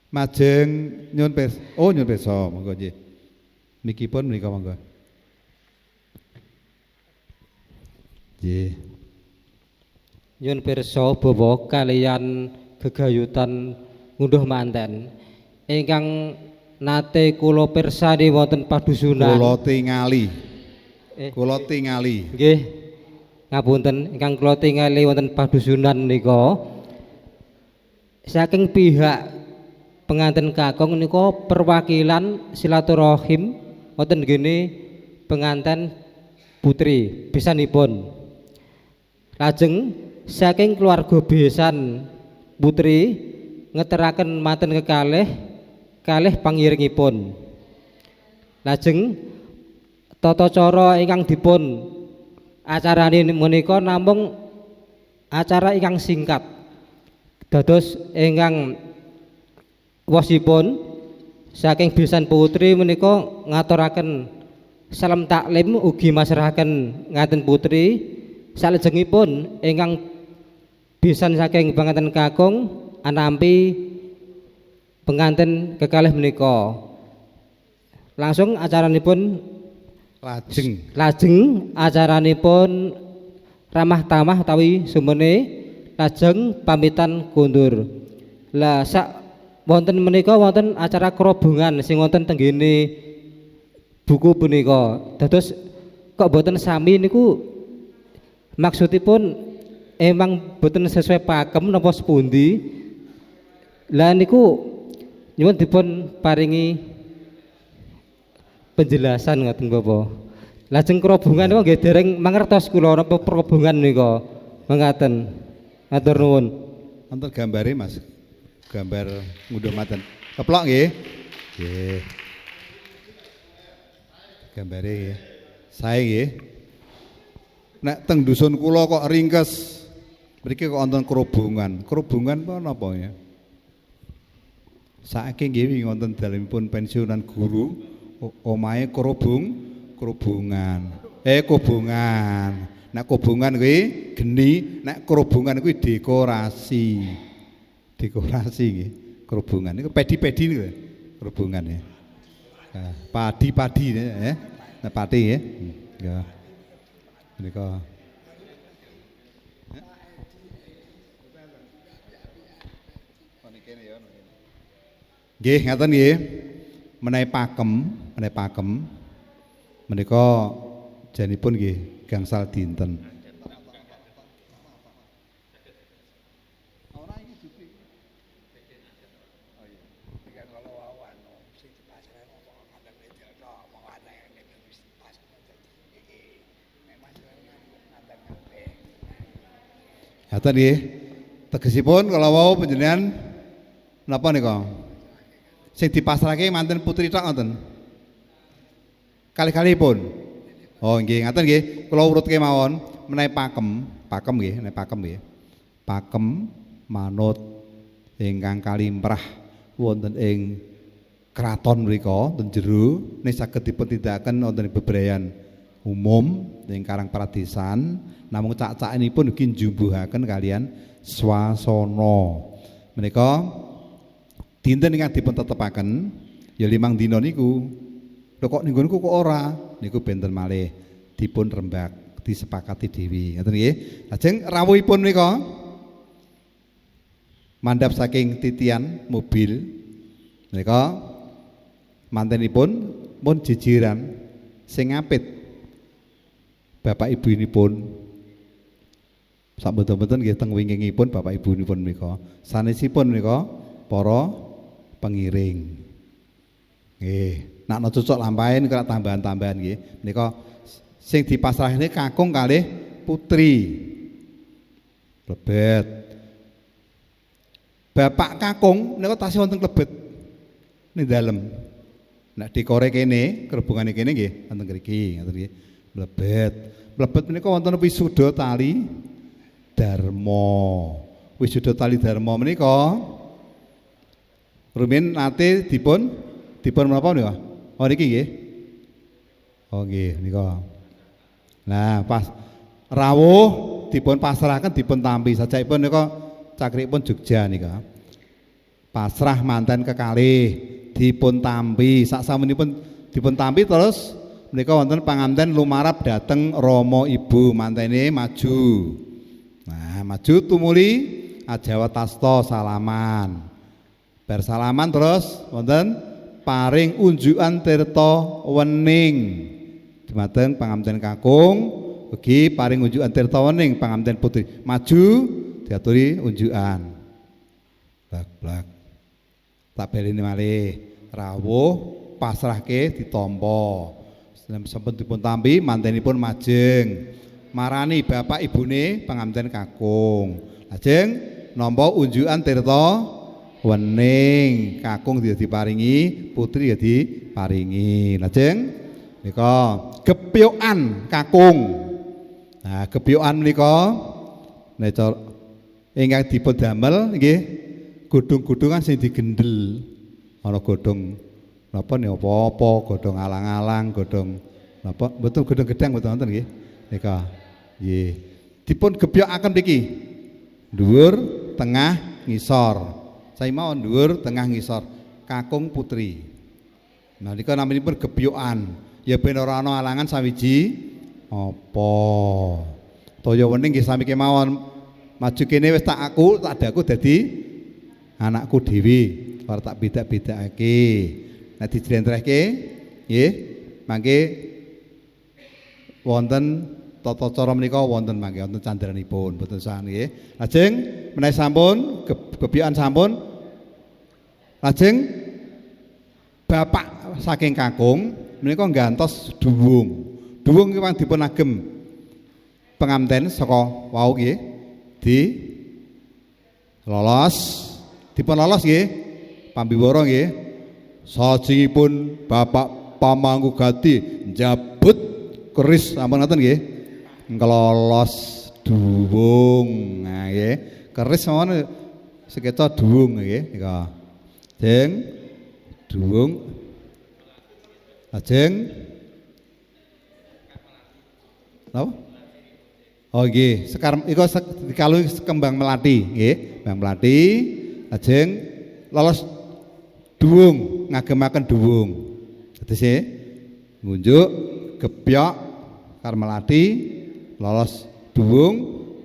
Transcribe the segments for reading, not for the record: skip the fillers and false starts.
Majeng nyun pirsa. Oh nyun pirsa monggo nggih. Mikipun menika monggo. Nggih. Nyun pirsa bawa kalian gegayutan ngunduh manten ingkang nate kula pirsani wonten padusunan. Kula tingali. Nggih. Ngapunten ingkang kula tingali wonten padusunan nika saking pihak pengantin kakung nika perwakilan silaturahim wonten gene pengantin putri besanipun. Lajeng saking keluarga besan putri ngeteraken manten kalih pangiringipun. Lajeng tata cara ingkang dipun acarane menika namung acara ingkang singkat. Dados ingkang wasipun saking besan putri menika ngaturaken salam taklim ugi masrahaken ngaten putri. Salajengipun ingkang besan saking pengantin kakung anampi pengantin kekalih menika. Langsung acaranipun lajeng acaranipun ramah tamah utawi sumene lajeng pamitan kundur. Lah sak wonten menika wonten acara kerobongan sing wonten tenggene buku punika. Dados kok boten sami niku maksudipun emang boten sesuai pakem napa sepundi. Lah niku nyuwun dipun paringi penjelasan ngoten Bapak. Lajeng kerobongan niku nggih dereng mangertos kula napa kerobongan nika. Mangkaten. Matur nuwun. Wonten gambare Mas. Gambar ngunduh manten. Keplok nggih. Nggih. Gambare nggih. Sae nggih. Nek teng dusun kula kok ringkes. Mriki kok wonten kerobongan. Kerobongan apa napa ya? Saiki nggih wonten dalemipun pensiunan guru, omahe kerobongan. Kobongan. Nek kobongan kuwi geni, nek kerobongan kuwi dekorasi. Dekorasi nggih. Kerobongan niku pedi-pedi niku kerobongan ya. Padi-padi ya. Nek pati nggih. Ya. Menika nggih ngaten nggih. Menawi pakem menika janipun nggih gangsal dinten. Ngaten nggih. Tegesipun kalau wau panjenengan napa nika? Sing dipasrahke manten putri tok ngoten. Kalih-kalihipun. Oh nggih, ngaten nggih. Kula urutke mawon menawi pakem nggih, menawi pakem nggih. Pakem manut ingkang kalimprah wonten ing kraton mriku ten jero nek saged dipun wonten bebrayan umum ing Karang Pradesan namung cak-cakenipun ugi njumbuhaken kalian swasana. Menika dinten ingkang dipun tetepaken ya 5 dina niku. Lho kok ning nggonku kok ora? Niku benten malih dipun rembag disepakati dewi. Ngoten nggih. Lajeng rawuhipun menika mandhap saking titian mobil menika mantenipun pun jejeran sing apit bapak ibunipun sampun-sampun nggih teng wingkingipun bapak ibunipun menika sanesipun menika para pengiring nggih nak cocok lampahin kena tambahan-tambahan nggih menika sing dipasrahne kakung kalih putri lebet bapak kakung menika tasih wonten klebet ning dalem nek dikore kene kerbungane kene nggih wonten mriki ngoten nggih mlebet menika wonten wisuda tali dharma menika rumiyin nate dipun menapa menika oh niki nggih oh nggih menika nah pas rawuh dipun pasrahaken dipun tampi sajaipun menika cakrikipun Jogja nika pasrah manten kekalih dipun tampi saksamunipun dipun tampi terus menika wonten panganten lumarap dhateng Rama Ibu mantene maju. Nah, maju tumuli ajawa tasta salaman. Bar salaman terus wonten paring unjukan tirta wening. Dumateng panganten kakung ugi paring unjukan tirta wening panganten putri. Maju diaturi unjukan. Blak-blak. Tak beleni malih rawuh pasrahke ditampa. Sampun dipun tampi mantenipun majeng. Marani bapak ibune panganten kakung. Lajeng nampa unjukan tirta wening. Kakung diparingi, putri diparingi. Lajeng nika gepyokan kakung. Nah, gepyokan menika nek ingkang dipun damel nggih godhong-godhongan sing digendel. Ana godhong napa nih apa-apa, godhong alang-alang, godhong napa betul godhong gedang betul wonten nggih. Nika nggih. Dipun gebyokaken mriki. Dhuwur, tengah, ngisor. Saya mau dhuwur, tengah, ngisor. Kakung putri. Nah nika naminipun gebyokan. Ya ben ora ana alangan sawiji apa. Toya wening nggih sami kemawon. Maju kene wis tak adaku dadi anakku dhewe. Ora tak beda-bedakake. Nek dijlentrehke nggih mangke wonten tata cara menika wonten mangke wonten candranipun boten sae nggih. Lajeng menawi sampun gebyokan sampun lajeng bapak saking kakung menika nggantos duwung. Duwung ki dipun agem penganten saka wau nggih di lolos dipun lolos nggih pambiwara nggih. Sajengipun Bapak Pamanggugati njabut keris sampun ngoten nggih. Nglolos duwung. Nah nggih, keris mawon sekeca duwung nggih nika. Jeng duwung. Lajeng napa? Oh nggih, sekarang iku dikalung kembang melati nggih, kembang melati. Lajeng lolos duwung, ngagemaken duwung. Tegese ngunjuk gebyok karo melati lolos duwung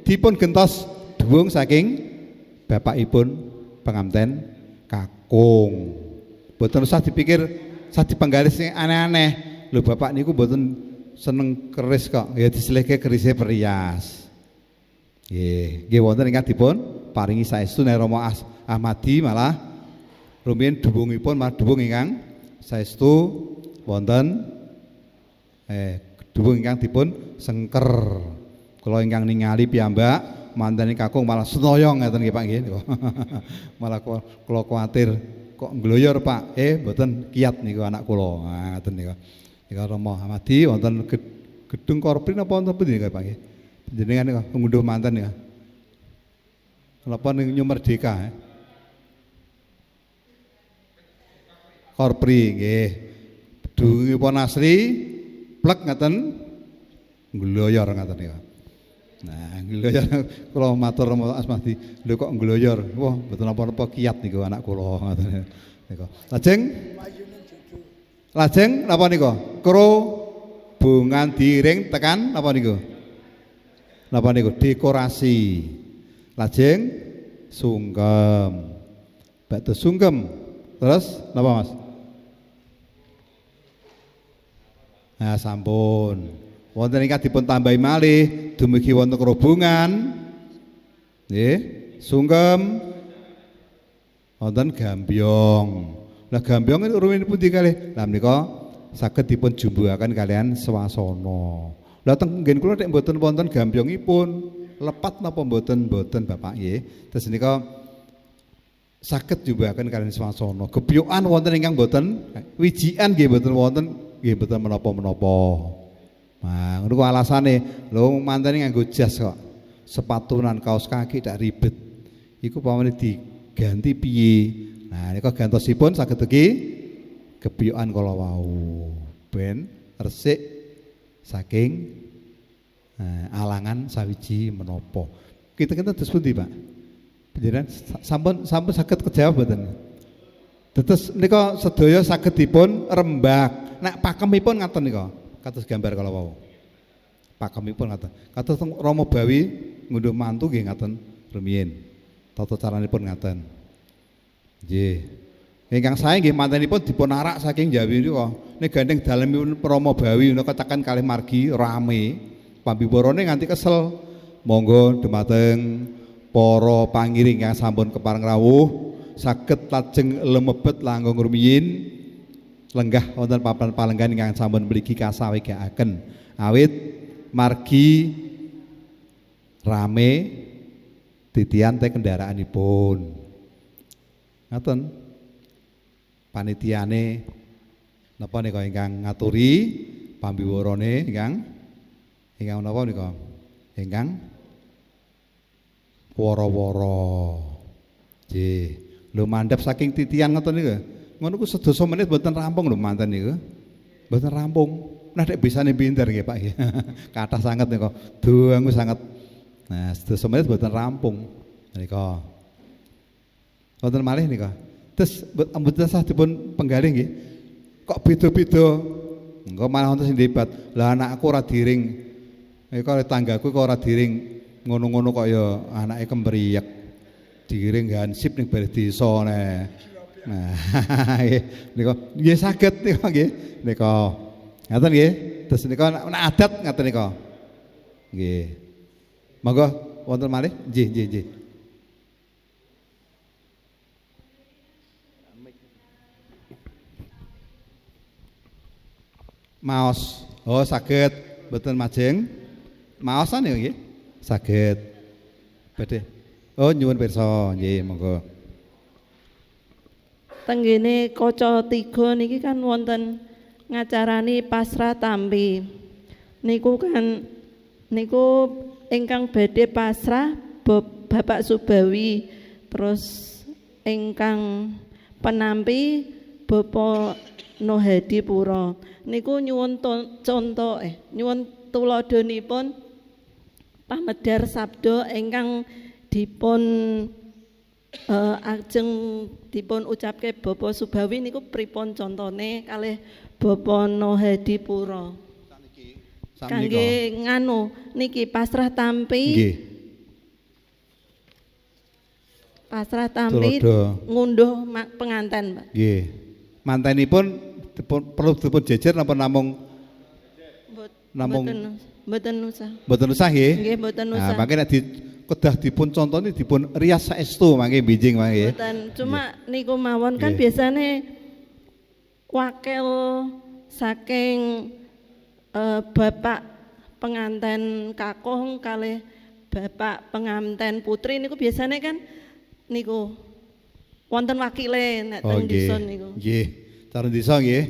dipun gentos duwung saking bapakipun penganten kakung. Boten usah dipikir usah dipenggaris sing aneh-aneh. Lho bapak niku boten seneng keris kok. Ya diselehke kerise perias. Nggih wonten ingkang dipun paringi saestu nek Rama Ahmadi malah rumiyin duwungipun malah duwung ingkang saestu wonten duwung ingkang dipun sengker. Kula ingkang ningali piyambak manten kakung malah senoyong ngeten nggih Pak nggih. Malah kula kuwatir kok ngloyor Pak. Mboten kiyat niku anak kula. Nah ngoten niku. Nika Rama Ahmadi wonten gedung korpri napa wonten pundi Pak nggih? Panjenengan niku ngunduh manten niku. Napa ning New Merdeka korpri nggih. Duwungipun asri plek ngaten ngloyor ngaten niku. Nah, ngloyor kula matur Rama Asmadi, lho kok ngloyor. Wah, mboten napa-napa kiyat niku anak kula ngaten niku. Lajeng napa niku? Kro bungan diring tekan napa niku? Napa niku? Dekorasi. Lajeng sungkem. Bakda sungkem. Terus napa Mas? Nah sampun wonten ingkang dipun tambahi malih dumugi wonten kerobongan nggih sungkem wonten gambyong. Lah gambyong itu rumiyin pundi kalih? Lah menika saged dipun jumbuhaken kalian swasana. Lah teng nggen kula nek mboten wonten gambyongipun lepat napa mboten Bapak nggih. Terus nika saged jumbuhaken kalian swasana. Gebyokan wonten ingkang mboten wijikan nggih mboten wonten nggih mboten menapa-menapa. Nah, ngono ku alasane. Lho mantene nganggo jas kok. Sepatu lan kaos kaki dak ribet. Iku pamane diganti piye? Nah, nika gantosipun saged ugi gebyokan kala wau. Ben resik saking alangan sawiji menapa. Kita terus pundi, Pak? Panjenengan sampun saged kejawab mboten? Terus nika sedaya saged dipun rembag. Nek pakemipun ngaten nika, kados gambar kala wau. Pakemipun ngaten. Kados Rama Bawi ngunduh mantu nggih ngaten rumiyin. Tata caranipun ngaten. Nggih. Ingkang sae nggih mantenipun dipun arak saking Jawi nika. Nek gandeng dalemipun Rama Bawi menika tekan kalih margi rame. Pambiwarane nganti kesel. Monggo dumateng para pangiring yang sampun kepareng rawuh saged lajeng lemebet langkung rumiyin lenggah wonten papan palenggan ingkang sampun mligi kasawegakaken awit margi rame titian teh kendaraanipun. Ngaten panitiane napa nika ingkang ngaturi pambiwarane ingkang napa nika ingkang woro-woro. Nggih. Lho mandhap saking titian ngoten niku. Ngono ku sedasa menit mboten rampung lho manten niku. Mboten rampung. Nah nek bisane pinter nggih Pak nggih. Kathah sanget nika. Duangu sanget. Nah, sedasa menit mboten rampung. Nika. Wonten malih nika. Terus mboten sah dipun penggalih nggih. Kok beda-beda. Engko malah wonten sing debat. Lah anakku ora diring. Nika tanggaku kok ora diring. Ngono-ngono kok ya anake kembriyek dikiring hansip ning bari desa ne. Nah, nika nggih saged nika nggih. Nika. Ngaten nggih. Terus nika nek adat ngaten nika. Nggih. Monggo wonten malih? Nggih. Maos. Oh, saged mboten majeng. Maosan ya nggih. Saged badhe. Oh nyuwun pirsa nggih monggo. Tenggene kaca 3 niki kan wonten ngacarani pasrah tampi. Niku ingkang badhe pasrah Bapak Subawi, terus ingkang penampi Bapak Nohadi Pura. Niku nyuwun contoh nyuwun tuladhanipun pamedhar sabda ingkang dipun ajeng dipun ucapke Bapak Subawi niku pripun contone kalih Bapak Nohadi Pura. Kangge nganu niki pasrah tampi. Nggih. Pasrah tampi ngunduh penganten, Pak. Nggih. Mantenipun perlu dipun jejer napa namung Mboten usah. Mboten usah nggih. Nggih, mboten usah. Nah, mangke nek kedah dipun contoni dipun rias saestu mangke bijing mangke. Mboten, cuma niku mawon kan biasane wakil saking Bapak penganten kakung kalih Bapak penganten putri niku biasane kan niku wonten wakile nek teng desa niku. Nggih. Cara desa nggih.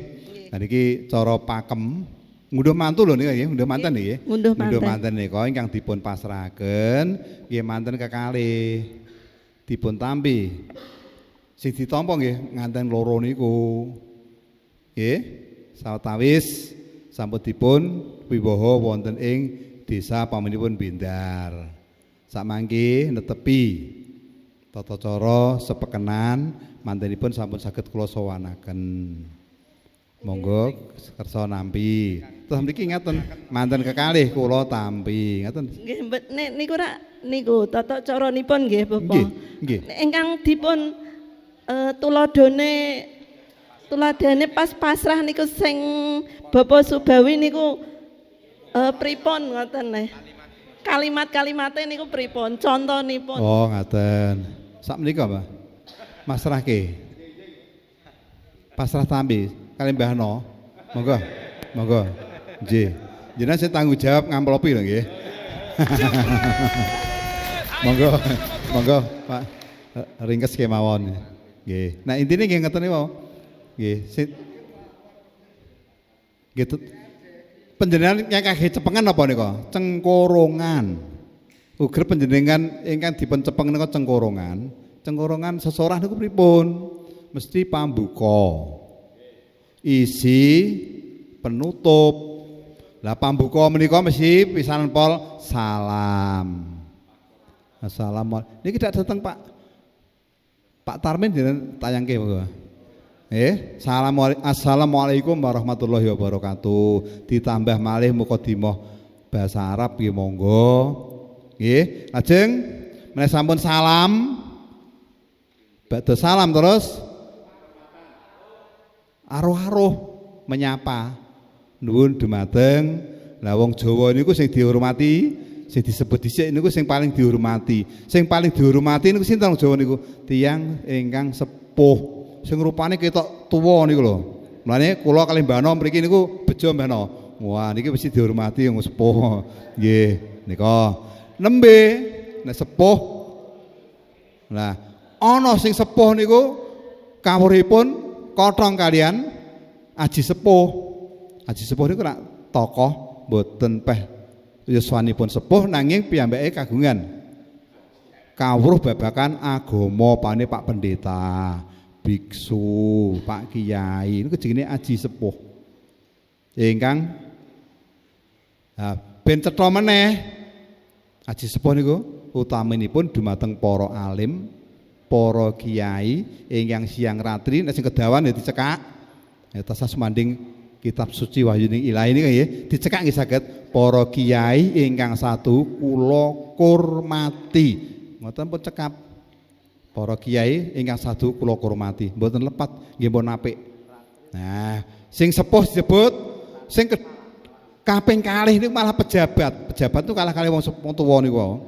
Nah niki cara pakem ngunduh mantu lho nika nggih, ngunduh manten nggih. Ngunduh manten nika ingkang dipun pasrahaken nggih manten kekalih dipun tampi. Sing ditampa nggih nganten loro niku. Nggih, sawetawis sampun dipun wiwaha wonten ing desa pamanipun Bindar. Samangke netepi tata cara sepekenan mantenipun sampun saged kula sowanaken. Monggo kersa nampi. Terus mriki ngaten, manten kekalih kula tampi, ngaten. Nggih, niku rak niku tata caranipun nggih, Bapak. Nggih. Ingkang dipun tuladane pas pasrah niku sing Bapak Subawi niku pripun ngoten neh. Kalimat-kalimate niku pripun? Contonipun. Oh, ngaten. Sak menika, Mbah. Masrahke. Pasrah tampi kali Mbah No. Monggo. Monggo. Nggih. Jenengan sing tanggung jawab ngamplopi lho nggih. Monggo Pak. Ringkes kemawon. Nggih. Nah intine nggih ngeten niku. Nggih. Gitu. Panjenengan nyakake cepengan apa nika? Cengkorongan. Uger panjenengan ingkang dipun cepeng nika cengkorongan. Cengkorongan sesorah niku pripun? Mesti pambuka. Isi penutup. Lah pambuka menika mesti pisanan pol salam. Assalamualaikum. Niki dak dateng Pak Pak Tarmin jenengan tayangke monggo. Assalamualaikum warahmatullahi wabarakatuh. Ditambah malih mukadimah bahasa Arab nggih monggo. Nggih, lajeng menawi sampun salam. Badhe salam terus aruh-aruh menyapa. Nuwun dumateng. Lah wong Jawa niku sing dihormati, sing disebut dhisik niku sing paling dihormati. Sing paling dihormati niku sinten wong Jawa niku? Tiyang ingkang sepuh. Sing rupane ketok tuwa niku lho. Mulane kula kalih Mbah Nom mriki niku bejo Mbah Nom. Wah niki mesti dihormati wong sepuh. Nggih, nika. Nembe nek sepuh. Nah, ana sing sepuh niku kawruhipun kothong kalian aji sepuh. Aji sepuh niku nak tokoh boten peh yuswanipun sepuh nanging piyambake kagungan kawruh babakan agama pane Pak Pendeta, biksu, Pak Kiai niku jenenge aji sepuh. Ingkang ben cetha meneh aji sepuh niku utaminipun dumateng para alim, para kiai ingkang siang ratri nek sing kedawan ya dicekak. Ya tasah semanding kitab suci Wahyuning Ilahi ini nggih dicekak nggih saged para kiai ingkang satu kula kurmati. Ngoten pun cekap. Para kiai ingkang satu kula kurmati, mboten lepat nggih pun apik. Nah, sing sepuh disebut sing kaping kalih niku malah pejabat. Pejabat itu kalah kalih wong tuwa niku.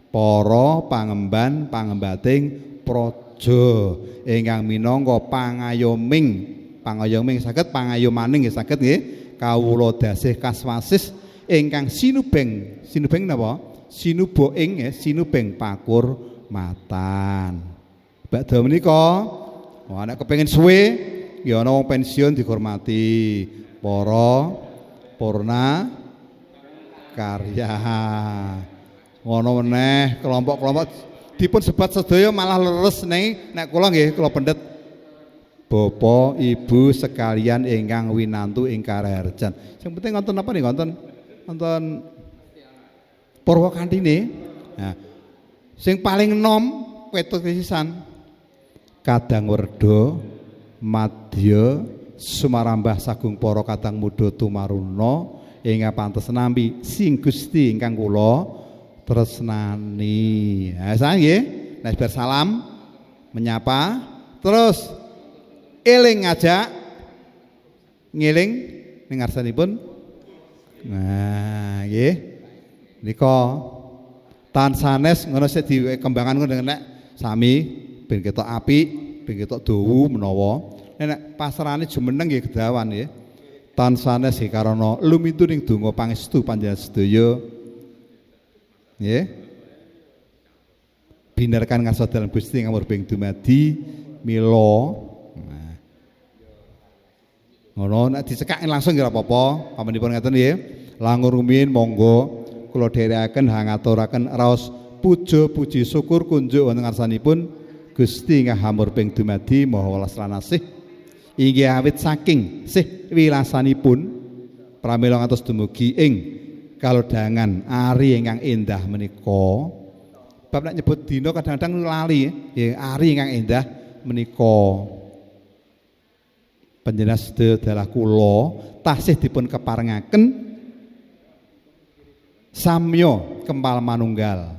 Para pangemban-pangembating praja ingkang minangka pangayoming saged pangayomaning nggih saged nggih kawula dasih kaswasis ingkang sinubeng napa sinuboing nggih sinubeng pakurmatan. Badhe menika nek kepengin suwe ya ana wong pensiun dihormati para purna karya. Ngono meneh kelompok-kelompok dipun sebat sedaya malah leres nek kula nggih kula pendet Bapak Ibu sekalian ingkang winantu ing Karaharjan. Sing penting wonten apa nih wonten Purwakantine. Nah, sing paling enom wetut pisan Kadang Werda Madya Sumarambah sagung para kadang muda tumaruna ingkang pantes nampi sing Gusti ingkang kula tresnani. Nah, saya nggih nek bersalam menyapa terus eling ngajak ngiling ning ngarsanipun. Nah, nggih. Nika tansah sanes ngono sik dikembangan ngono nek sami ben ketok apik, ben ketok dawu menawa. Nek pasrane jumeneng nggih kedawan nggih. Tansah sanes karana lumintu ning donga pangestu panjenengan sedaya. Nggih. Binarkan ngarsa dalem Gusti ngamur bing dumadi mila. Ngono nek dicekak langsung nggih ora apa-apa. Pamanipun ngaten nggih. Langur rumiyin monggo kula dherekaken ngaturaken raos puja puji syukur kunjuk wonten ngarsanipun Gusti ingkang hamur ping dumadi maha welas lan asih. Inggih awit saking sih wilasanipun pramila ngantos dumugi ing kalodhangan ari ingkang endah menika. Bab nek nyebut dina kadang-kadang lali nggih ari ingkang endah menika. Panjenengan sedaya dalah kula tasih dipun keparengaken samya kempal manunggal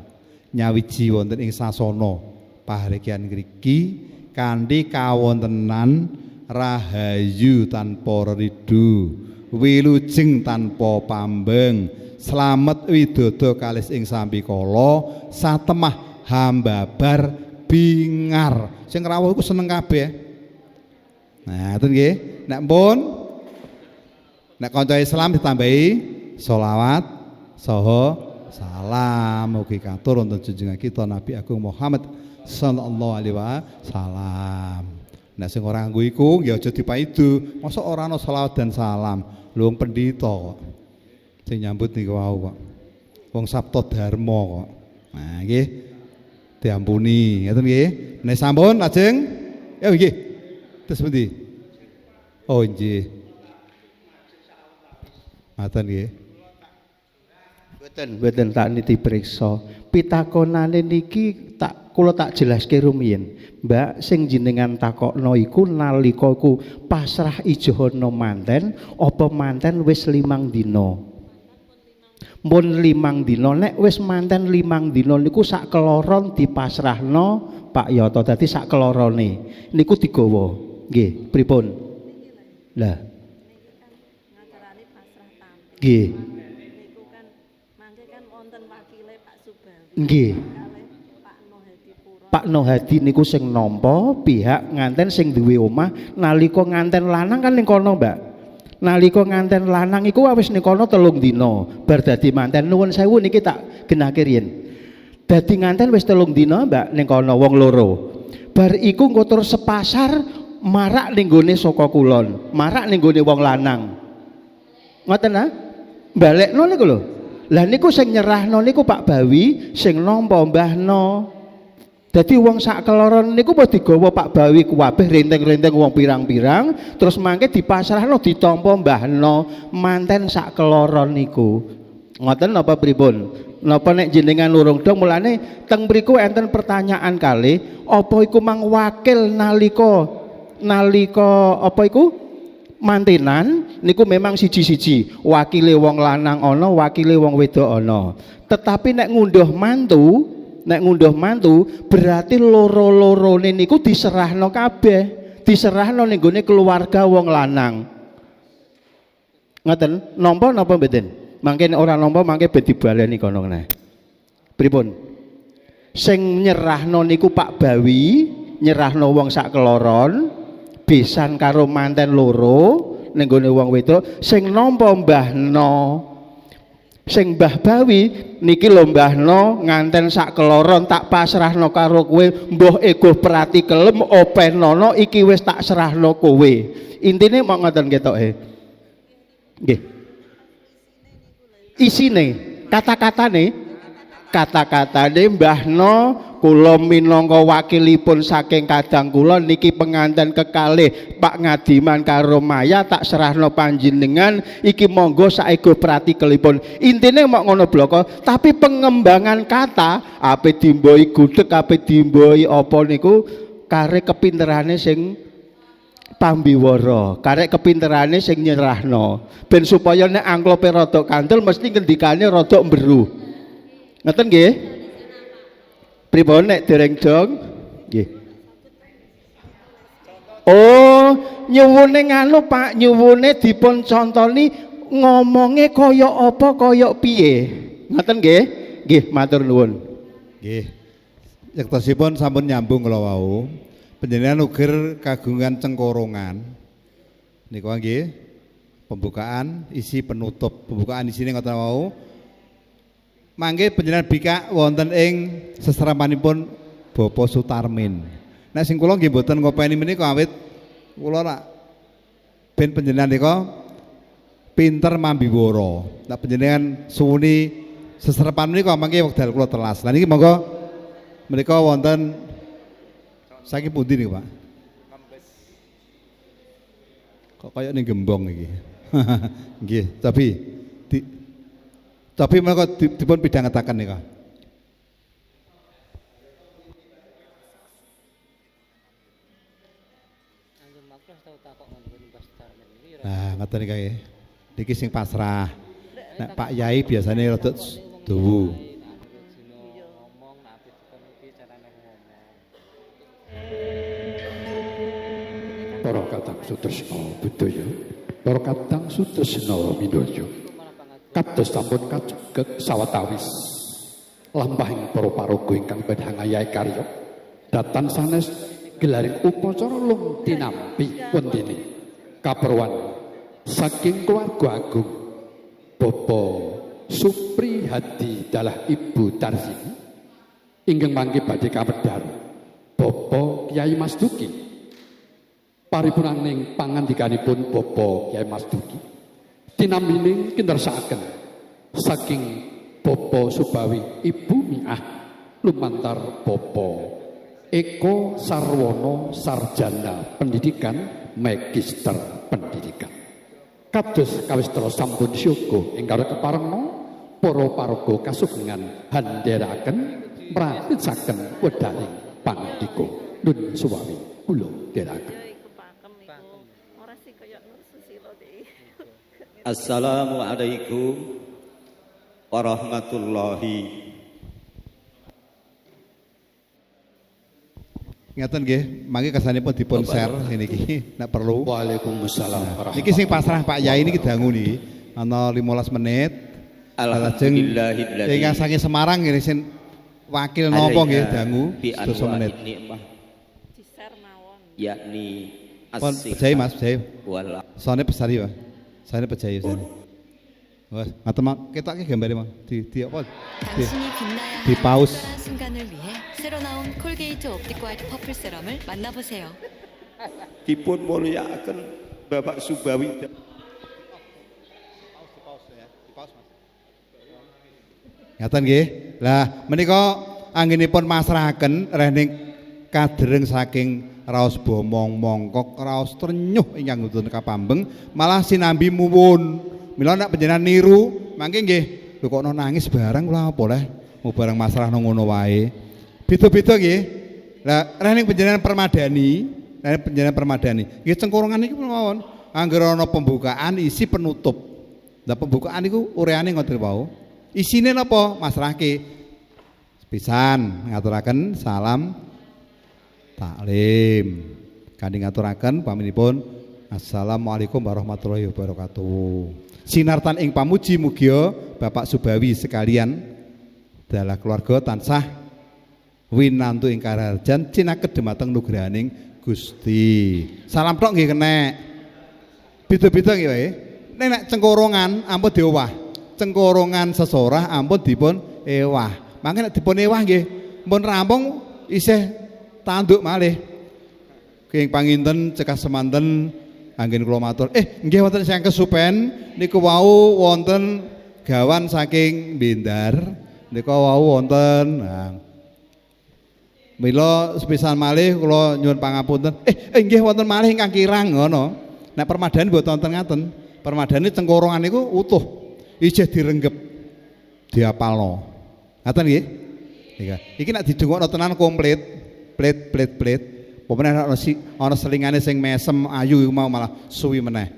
nyawiji wonten ing sasana pahargyan ngriki kanthi kawontenan rahayu tanpa ridu wilujeng tanpa pambeng slamet widodo kalis ing sambikala satemah hambabar bingar sing rawuh iku seneng kabeh. Nah, itu nggih. Nek pun nek kanca Islam ditambahi sholawat saha salam mugi katur wonten junjungan kita Nabi Agung Muhammad sallallahu alaihi wasallam. Nek sing ora nganggo iku nggih aja dipaidu. Mosok ora ana sholawat dan salam. Lho wong pendhita kok. Sing nyambut niku wau kok. Wong Sabta Dharma kok. Nah, nggih. Diampuni, ngoten nggih. Nek sampun lajeng ya nggih. Terus pundi? Oh nggih. Maten nggih. Mboten tak niti priksa. Pitakonane niki tak kula tak jelaske rumiyin. Mbak, sing jenengan takokno iku nalika iku pasrah ijono manten apa manten wis 5 dina? Mun 5 dina, nek wis manten 5 dina niku sak keloron dipasrahno Pak Yoto, dadi sak kelorone niku digawa. Nggih, pripun? Lah. Ngacarane pasrah tampi. Nggih. Niku kan mangke kan wonten wakile Pak Subawi. Nggih. Kalih Pak Nohedi Puro. Pak Nohadi niku sing nampa pihak nganten sing duwe omah nalika nganten lanang kan ning kono, Mbak. Nalika nganten lanang iku wis ning kono 3 dina. Bar dadi manten nuwun sewu niki tak genake riyen. Dadi nganten wis 3 dina, Mbak, ning kono wong loro. Bar iku engko tur sepasar marak ning gone Saka Kulon, marak ning gone wong lanang. Ngoten ah? Balekno niku lho. Lah niku sing nyerahno niku Pak Bawi, sing nampa mbahno. Dadi wong sak keloron niku apa digawa Pak Bawi kuwabeh renteng-renteng wong pirang-pirang, terus mangke dipasrahno ditampa mbahno manten sak keloron niku. Ngoten napa pripun? Napa nek jenengan urung dong mulane teng mriku enten pertanyaan kalih, apa iku mang wakil nalika apa iku? Mantenan niku memang siji-siji, wakile wong lanang ana, wakile wong wedok ana. Tetapi nek ngunduh mantu berarti loro-lorone niku diserahno kabeh, diserahno ning gone keluarga wong lanang. Ngoten, nampa napa mboten? Mangke ora nampa mangke ben dibaleni kono meneh. Pripun? Sing nyerahno niku Pak Bawi, nyerahno wong sak keloron, besan karo manten loro ning gone wong wedok, sing nampa mbahno. Sing Mbah Bawi niki lho mbahno nganten sak keloron tak pasrahno karo kowe, mbuh ego prati kelem openono iki wis tak serahno kowe. Intine mok ngoten ketoke. Nggih. Isine, kata-katane mbahno kula minangka wakilipun saking kadang kula niki penganten kekalih Pak Ngadiman karo Maya tak serahno panjenengan iki monggo saego pratikelipun. Intine mok ngono bloko, tapi pengembangan kata ape dimboi gudeg ape dimboi apa niku karek kepinterane sing pambiwara, karek kepinterane sing nyerahno ben supaya nek angklope rada kandel mesti ngendikane rada mberuh. Ngoten nggih? Pripun nek dereng dong? Nggih. Oh, nyuwune nganu Pak, nyuwune dipun contoni ngomongnya kaya apa kaya piye. Ngoten nggih? Nggih, matur nuwun. Nggih. Yektosipun sampun nyambung kula wau. Panjenengan uger kagungan cengkorongan. Niku nggih. Pembukaan, isi penutup. Pembukaan isine ngoten wau. Mangke panjenengan bikak wonten ing seseramanipun Bapak Sutarmin. Nek sing kula nggih mboten ngopeni menika awit kula nak ben panjenengan nika pinter mambiwara. Nek panjenengan suwuni seserapan menika mangke wekdal kula telas. Lah niki monggo menika wonten saking pundi niku, Pak? Kok kaya ning Gembong iki. Nggih, tapi mengko dipun pidhangetaken nika. Nah, ngoten iki nggih. Niki sing pasrah. Nek Pak Yai biasane rada duwu. Para kadang sutresna budaya, para kadang sutresna midaya. Kados sampun kajuget sawetawis lampahing para paraga ingkang badhe ngayahi karya datan sanes gelaring upacara lung tinampi wentene kaperwan saking keluarga agung Bapak Supri Hadi dalah Ibu Tarsini ingkang mangke badhe kawedhar Bapak Kyai Mas Duki paripurnaning pangandikanipun Bapak Kyai Mas Duki tinambining kintersakaken saking Bapak Subawi Ibu Miah lumantar Bapak Eko Sarwono Sarjana Pendidikan Magister Pendidikan kados kawistara sampun syukur ingkang keparengna para paraga kasugengan handheraken mratisaken wedaling pangandika. Nun suwawi kula dherekaken. iku pakem iku ora sih kaya Nur Susilo deh. Assalamualaikum warahmatullahi. Ngaten nggih, mangke kesanipun dipun share niki nek perlu. Waalaikumsalam Niki sing pasrah Pak Yai niki dangu niki ana 15 menit. Alhamdulillahilladzi Ingkang saking Semarang nggih sing wakil napa nggih dangu bi 10 menit. nikmah Di-share mawon. yakni Pun pejai Mas, pejai. wala Sone pesari Pak. Sone pejai. Wes, ngaten mak ketoke gambare Mas. Di apa? 당신이 빛나야 디 하는 파우스. 특별한 순간을 위해 새로 나온 콜게이트 옵틱 화이트 퍼플 세럼을 만나보세요. dipun mulyakaken Bapak Subawi. Ngaten nggih. Lah menika anggenipun masrahaken rehning kadereng saking raos bomong mongkok raos trenyuh ingkang wonten kapambeng malah sinambi muwun. Mila nek panjenengan niru mangke nggih lho kok nangis barang kula apa leh mau barang masrah nang ngono wae. Beda-beda nggih. Lah rehning panjenengan permadani. Nggih cengkorongan iki mawon anggere ana pembukaan isi penutup. Lah pembukaan niku ureane ngoten wau. Isine napa masrahke pisan ngaturaken salam taklim kanthi ngaturaken paminipun assalamualaikum warahmatullahi wabarakatuh. Sinartan ing pamuji mugia Bapak Subawi sekalian dalah keluarga tansah winantu ing kararjan cinaket dhumateng nugrahaning Gusti. Salam tok nggih kenek. Beda-beda nggih wae. Nek cengkorongan ampun diowah. Cengkorongan sesorah ampun dipun ewah. Mangke nek dipun ewah nggih pun rampung isih tanduk malih. King panginten cekak semanten anggen kula matur. Nggih wonten sing kesupen niku wau wonten gawan saking Bindar. Niku wau wonten mila sepisan malih kula nyuwun pangapunten. Nggih wonten malih ingkang kirang ngono. Nek permadani mboten wonten ngaten. Permadani cengkorongan niku utuh. Ijeh direnggep diapalno. Ngaten nggih? Iki nek didongokno tenan komplit, plit. Pemene ana selingane sing mesem ayu iku mau malah suwi meneh.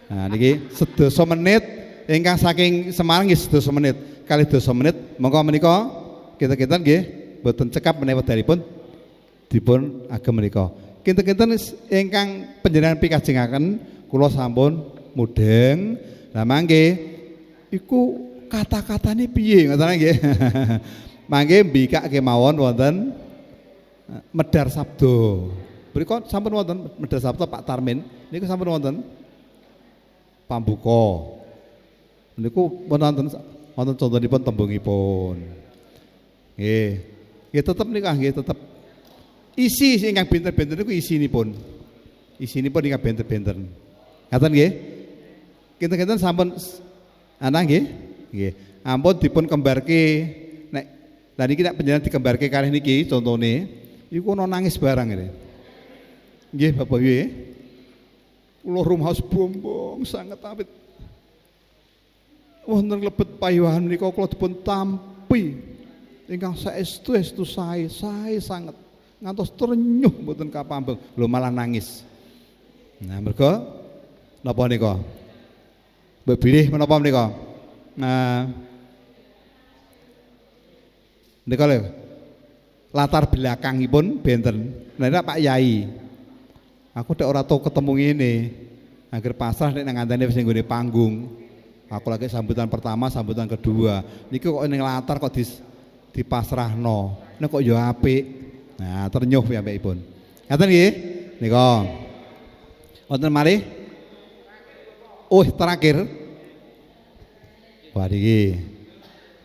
Nah niki sedasa menit ingkang saking Semarang nggih sedasa menit. Kalih dasa menit monggo menika kita-kita nggih boten cekap menawi wedalipun dipun agem menika. Kinten-kinten ingkang panjenengan pikajengaken kula sampun mudeng. Lah mangke iku kata-katane piye ngoten nggih. Mangke mbikak kemawon wonten medhar sabda. Mriku sampun wonten medhar sabda Pak Tarmin niku sampun wonten pambuka. Niku wonten contonipun tembungipun. Nggih. Nggih tetep niku nggih tetep isi ingkang benten-benten niku isinipun. Isinipun ingkang benten-benten. Ngaten nggih? Kinten-kinten sampun ana nggih? Nggih. Ampun dipun kembarke nek lha niki nek panjenengan dikembarke kalih niki contone iku ana nangis barang ngene. Nggih Bapak nggih. Kula rumaos bombong sanget awit. Wonten lebet payuhan menika kula dipun tampi ingkang saestu sae sanget ngantos trenyuh mboten kapambeng. Lho malah nangis. Nah merga napa nika? Mbok bilih menapa menika? Nah nika lho latar belakangipun benten. Nah Pak Yai. Aku nek ora tau ketemu ngene. Angger pasrah nek nang ngandane wis nggone panggung. Aku lagi sambutan pertama, sambutan kedua. Niki kok ning latar kok dipasrahno. Nek kok ya apik. Nah, ternyuh piyambakipun. Ngaten nggih? Nika. Wonten malih? Terakhir. Wah niki.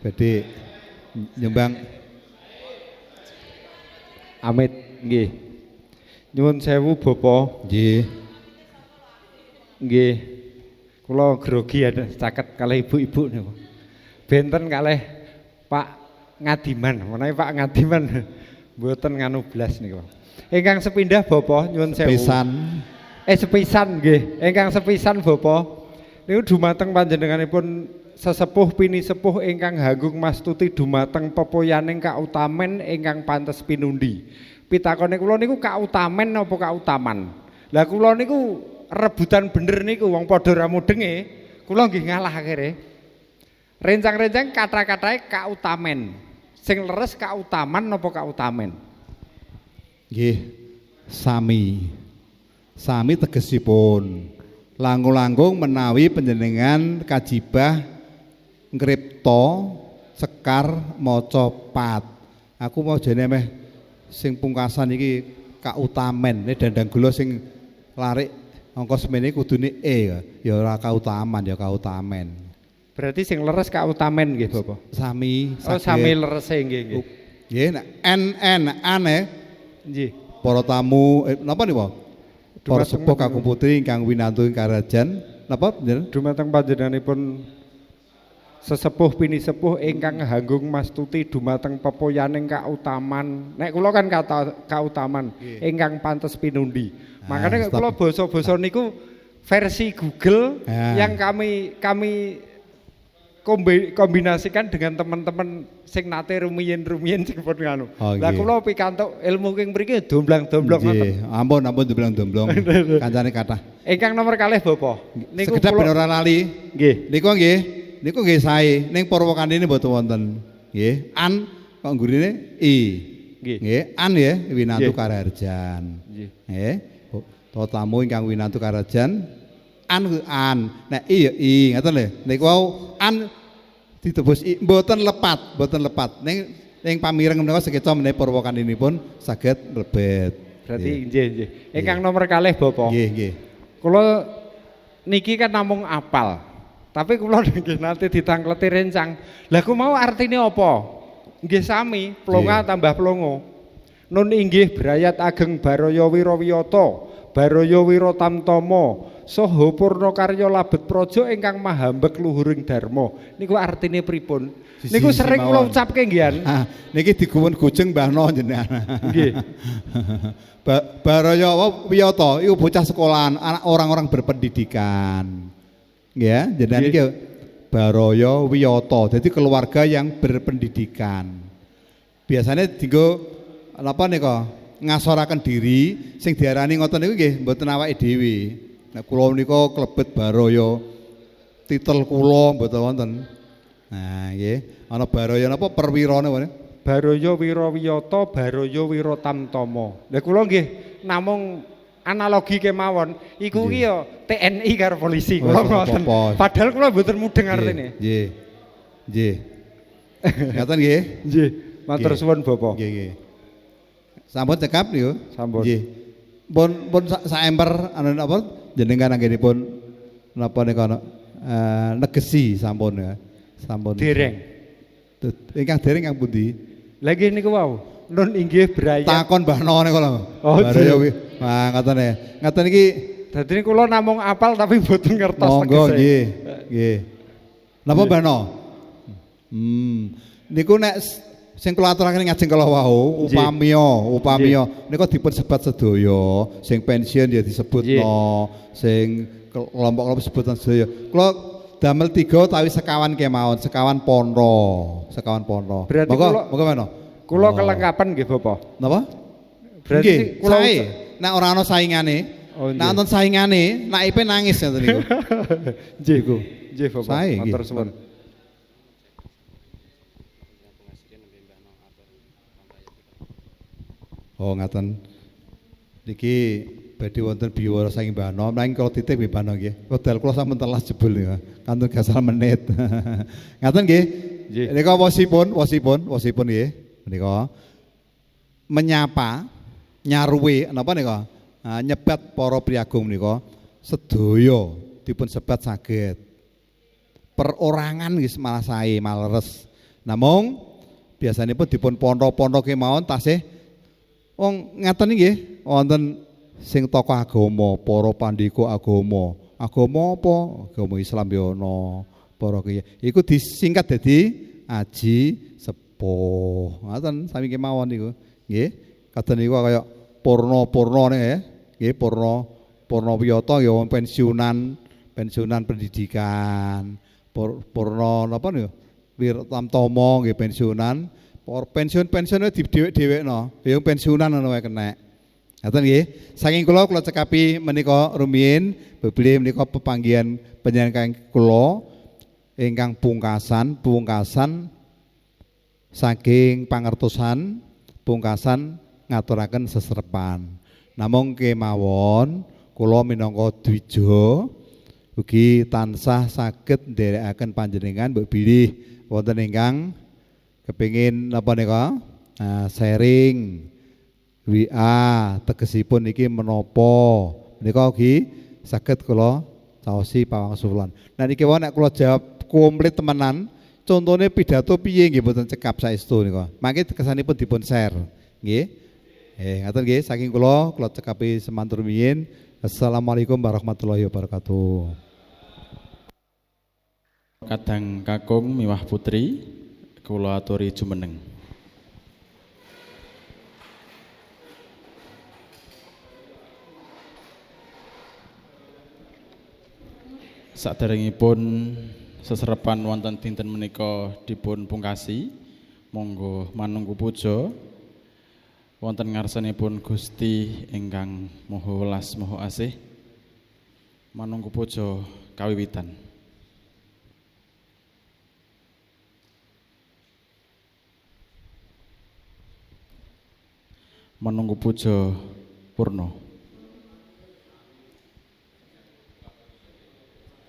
Badhe nyumbang Amit nggih. Nyuwun sewu Bapak. nggih. Nggih. Kula grogi ya caket kalih ibu-ibu niku. Benten kalih Pak Ngadiman, menawi Pak Ngadiman mboten nganu blas niku. Ingkang sepindah Bapak nyuwun sewu. Sepisan. Sepisan nggih. Ingkang sepisan Bapak niku dumateng panjenenganipun sesepuh pinisepuh ingkang hanggung mastuti dumateng pepoyaning kautamen ingkang pantes pinundi. Pitakone kula niku kautamen napa kautaman? Lah kula niku rebutan bener niku wong padha ra mudenge, kula nggih ngalah akhire. Rencang-rencang kata-katae kautamen. Sing leres kautaman napa kautamen? Nggih, sami. Sami tegesipun langkung-langkung menawi panjenengan kajibah ngripta sekar maca pat. Aku mau jane meh sing pungkasan iki kautamen, ne dandang gula sing larik angka semene kudune ya ora kautaman ya kautamen. Berarti sing leres kautamen nggih Bapak. Sami. Oh sami lerese nggih nggih. Nggih nek ane Nggih. para tamu napa niku? Para sepuh kakung putri ingkang winantu ing karajan napa bener? Dumateng panjenenganipun sesepuh pinisepuh ingkang hanggung mastuti dumateng pepoyaning kautaman. Nek kula kan kata kautaman ingkang pantes pinundi. Makanya kula basa-basa niku versi Google yang kami kombinasikan dengan teman-teman sing nate rumiyin sing pun nganu. Lah kula pikantuk ilmu king mriki domblang-domblong ngoten. Ampun domblong. Kancane kathah. Ingkang nomor kalih Bapak. Niku sekedap ben ora lali. Nggih. Niku nggih sae. Ning Purwokandini mboten wonten. Nggih. An kok gurine I. Nggih. An ya winantu Karaharjan. Nggih. Tamu ingkang winantu Karaharjan. An nek i ya i ngoten lho niku wau an ditebus i mboten lepat ning pamireng menika sekeca menawi Purwokantinipun saged mlebet. Berarti nggih. Ingkang nomor kalih Bapak. Nggih. Kula niki kan namung apal. Tapi kula nggih nanti ditangkleti rencang. Lah ku mau artine apa? Nggih sami, plonga tambah plongo. Nun inggih brayat ageng Baraya Wirawiyata. Baraya Wiratamtama saha purna karya labet praja ingkang mahambek luhuring dharma. Niku artine pripun? Niku sering kula ucapke nggih. Niki digumun gujeng Mbah No jenengan. Nggih. Baraya Wiyata iku bocah sekolahan, anak orang-orang berpendidikan. Ya, jenengan iki Baraya Wiyata. Jadi keluarga yang berpendidikan. Biasanya dienggo napa nika? Ngasoraken diri sing diarani ngoten niku nggih mboten awake dhewe. Nek kula menika klebet Baraya titel kula mboten wonten. Nah, nggih, ana Baraya napa perwirane wene? Baraya Wirawiyata, Baraya Wiratamtama. Lah kula nggih namung analogi kemawon. Iku ki ya TNI karo polisi kula ngoten. Padahal kula mboten mudeng artine. Nggih. Ngaten nggih? Nggih. Matur suwun Bapak. Nggih. Sampun cekap niku. Sampun. Nggih. Pun saemper anu napa jenengan anggenipun napa nika negesi sampun ya. Sampun. Dereng. Ingkang dereng kang pundi? Lah nggih niku wau. Nun inggih brayat. Takon Mbah No niku lho. Baraya Nah, ngoten e. Ngoten iki dadi kula namung apal tapi mboten ngertos tegese. Monggo nggih. Napa Mbah No? Niku nek sing kula aturaken ngajeng kala wau upamiya nika dipun sebat sedaya sing pensiun ya disebutno sing kelompok-kelompok sebutan sedaya kula damel 3 utawi sekawan kemawon sekawan pondo berarti monggo meno kula kelengkapan nggih Bapak napa berarti kula nek ora ana saingane nek wonten saingane naipe nangis ngoten niku nggih Bapak matur suwun. Oh ngaten. Niki badhe wonten biwara saking Mbah No, nanging kula titip nggih Mbah No nggih. Wedal kula sampun telas jebul ya. Kantun gasal menit. Ngaten nggih. Nika wasipun nggih. Menika menyapa nyaruwe napa nika? Nyebat para priagung menika sedaya dipun sebat saged. Perorangan nggih malah sae, malah leres. Namung biasanipun dipun pondo-pondo kemawon tasih wong ngaten nggih wonten sing tokoh agama, para pandhika agama. Agama apa? Agama Islam ya ana, para kiai. Iku disingkat dadi Aji Sepuh. Ngaten sami kemawon niku. Nggih. Kados niku kaya purna nggih, purna wiyata ya pensiunan pendidikan. Purna napa niku? Wirtamtama nggih pensiunan. Pensiun-pensiune didhewek-dhewekno. Ya pensiunan ngono wae kenek. Ngaten nggih. Saking kula cekapi menika rumiyin bebilih menika pepanggihan panjenengan kula ingkang pungkasan saking pangertosan pungkasan ngaturaken seserepan. Namung kemawon kula minangka dwija ugi tansah saged nderekaken panjenengan mbok bilih wonten ingkang kepingin napa nika sharing WA tegesipun iki menapa menika ugi saged kula caosi pawangsulan. Nah niki wae nek kula jawab komplit temenan contone pidato piye nggih mboten cekap saestu nika. Mangke kesanipun dipun share nggih. Ngaten nggih saking kula cekapi semantur rumiyin. Assalamualaikum warahmatullahi wabarakatuh. Kadang kakung miwah putri kula aturi jumeneng. Saderengipun seserepan wonten dinten menika dipun pungkasi, monggo manunggu puja wonten ngarsanipun Gusti ingkang Maha Welas Maha Asih. Manunggu puja kawiwitan. Menunggu puja purna.